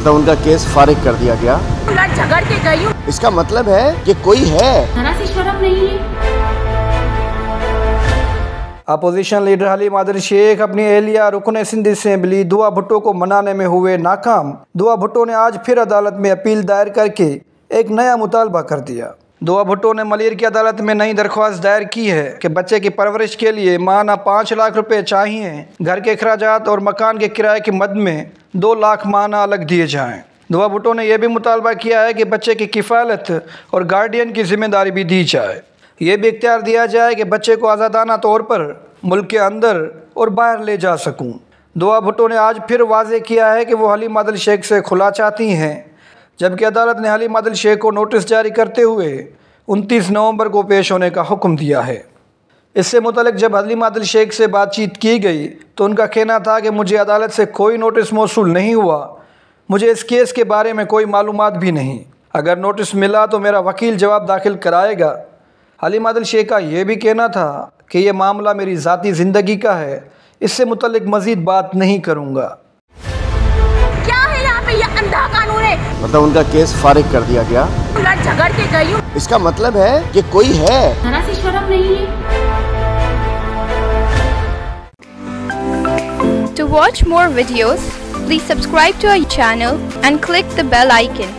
मतलब उनका केस फारिग कर दिया गया। झगड़ के गई हूँ, इसका मतलब है कि कोई है। जरा सी शर्म नहीं है। अपोजिशन लीडर हलीम आदिल शेख अपनी एहलिया रुकन सिंध असेंबली दुआ भुट्टो को मनाने में हुए नाकाम। दुआ भुट्टो ने आज फिर अदालत में अपील दायर करके एक नया मुतालबा कर दिया। दुआ भुट्टो ने मलिर की अदालत में नई दरख्वास्त दायर की है कि बच्चे की परवरिश के लिए माना 5 लाख रुपए चाहिए। घर के अखराजात और मकान के किराए की मद में 2 लाख माना अलग दिए जाएँ। दुआ भुट्टो ने यह भी मुतालबा किया है कि बच्चे की किफ़ालत और गार्डियन की जिम्मेदारी भी दी जाए। ये भी इख्तियार दिया जाए कि बच्चे को आज़ादाना तौर पर मुल्क के अंदर और बाहर ले जा सकूं। दुआ भुट्टो ने आज फिर वाज़े किया है कि वो हलीम आदिल शेख से खुला चाहती हैं, जबकि अदालत ने हलीम आदिल शेख को नोटिस जारी करते हुए 29 नवंबर को पेश होने का हुक्म दिया है। इससे मुतल्लिक़ जब हलीम आदिल शेख से बातचीत की गई तो उनका कहना था कि मुझे अदालत से कोई नोटिस मौसूल नहीं हुआ, मुझे इस केस के बारे में कोई मालूमात भी नहीं। अगर नोटिस मिला तो मेरा वकील जवाब दाखिल कराएगा। हलीम आदिल शेख का यह भी कहना था कि यह मामला मेरी ज़ाती ज़िंदगी का है, इससे मुतल्लिक़ मज़ीद बात नहीं करूँगा। क्या है यहाँ पे, ये अंधा कानून है। मतलब उनका केस फारिग कर दिया गया। झगड़ के गई हूँ, इसका मतलब है कि कोई है। जरा सी शर्म नहीं है। To watch more videos, please subscribe to our channel and click the bell icon.